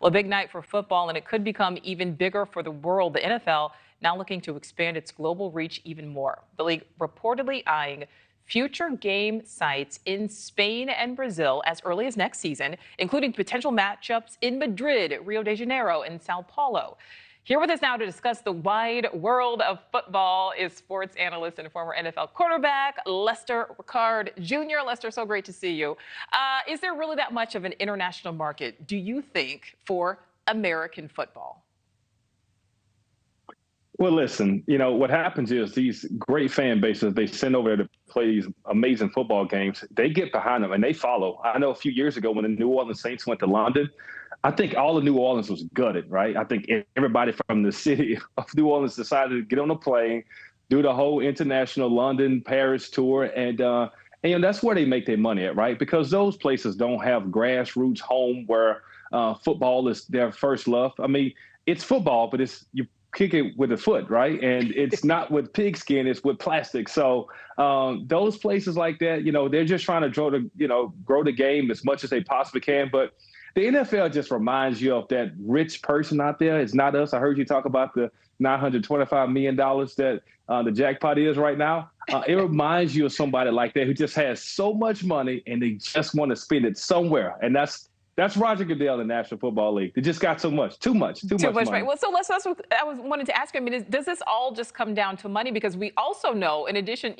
Well, a big night for football, and it could become even bigger for the world. The NFL now looking to expand its global reach even more. The league reportedly eyeing future game sites in Spain and Brazil as early as next season, including potential matchups in Madrid, Rio de Janeiro, and Sao Paulo. Here with us now to discuss the wide world of football is sports analyst and former NFL quarterback, Lester Ricard Jr. Lester, so great to see you. Is there really that much of an international market, do you think, for American football? Well, listen, what happens is these great fan bases, they send over there to play these amazing football games. They get behind them and they follow. I know a few years ago when the New Orleans Saints went to London, I think all of New Orleans was gutted, right? I think everybody from the city of New Orleans decided to get on a plane, do the whole international London, Paris tour. And that's where they make their money at, right? Because those places don't have grassroots home where football is their first love. I mean, it's football, but you kick it with a foot, right? And it's not with pigskin, it's with plastic. So those places like that, they're just trying to grow the game as much as they possibly can. But the NFL just reminds you of that rich person out there. It's not us. I heard you talk about the $925 million that the jackpot is right now. It reminds you of somebody like that who just has so much money and they just want to spend it somewhere. And that's Roger Goodell in the National Football League. They just got too much money. Right. Well, so that's what I wanted to ask you. I mean, does this all just come down to money? Because we also know, in addition,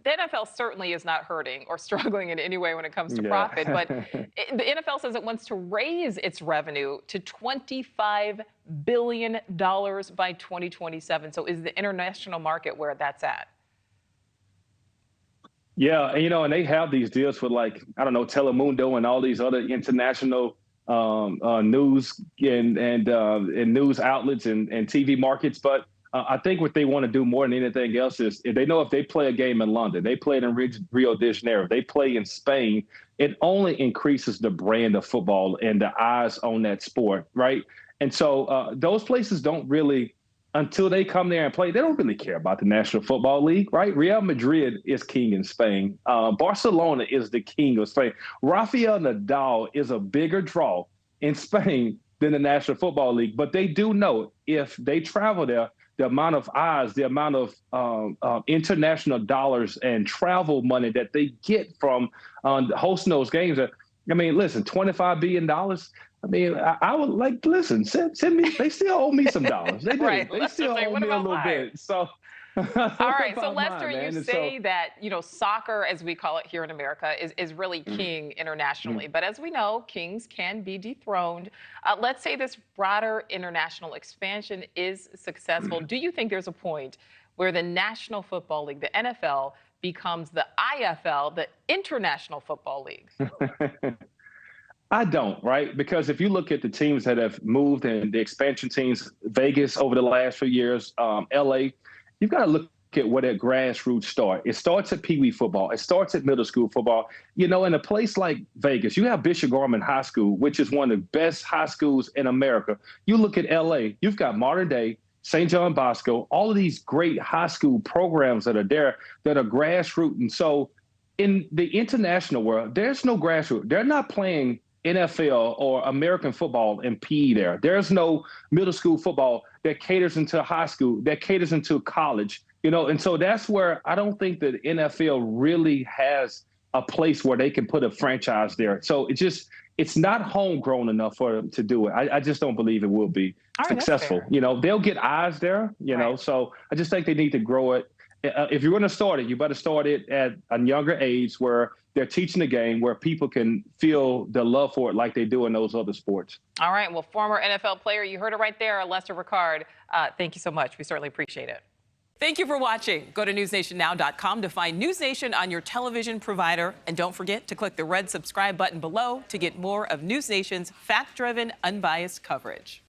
the NFL certainly is not hurting or struggling in any way when it comes to profit. But the NFL says it wants to raise its revenue to $25 billion by 2027. So is the international market where that's at? Yeah, and they have these deals with Telemundo and all these other international news and news outlets and TV markets. But I think what they want to do more than anything else is if they know if they play a game in London, they play it in Rio de Janeiro, they play in Spain, it only increases the brand of football and the eyes on that sport, right? And so those places don't really, until they come there and play, they don't really care about the National Football League, right? Real Madrid is king in Spain. Barcelona is the king of Spain. Rafael Nadal is a bigger draw in Spain than the National Football League. But they do know if they travel there, the amount of eyes, the amount of international dollars and travel money that they get from hosting those games. I mean, listen, $25 billion. I mean, I would listen, send me, they still owe me some dollars. They do. Right. They still owe me a little bit. So, all right. So, Lester, you say that, soccer, as we call it here in America, is really king internationally. But as we know, kings can be dethroned. Let's say this broader international expansion is successful. Do you think there's a point where the National Football League, the NFL, becomes the IFL, the International Football League? I don't, right? Because if you look at the teams that have moved and the expansion teams, Vegas over the last few years, LA, you've got to look at where that grassroots start. It starts at Pee Wee football. It starts at middle school football. In a place like Vegas, you have Bishop Gorman High School, which is one of the best high schools in America. You look at LA, you've got modern day St. John Bosco, all of these great high school programs that are there that are grassroots. And so in the international world, there's no grassroots. They're not playing NFL or American football and PE there. There's no middle school football that caters into high school, that caters into college, and so that's where I don't think that NFL really has a place where they can put a franchise there. So it's not homegrown enough for them to do it. I just don't believe it will be successful. They'll get eyes there, right. So I just think they need to grow it. If you're going to start it, you better start it at a younger age where they're teaching the game, where people can feel the love for it like they do in those other sports. All right. Well, former NFL player, you heard it right there, Lester Ricard. Thank you so much. We certainly appreciate it. Thank you for watching. Go to newsnationnow.com to find News Nation on your television provider. And don't forget to click the red subscribe button below to get more of News Nation's fact-driven, unbiased coverage.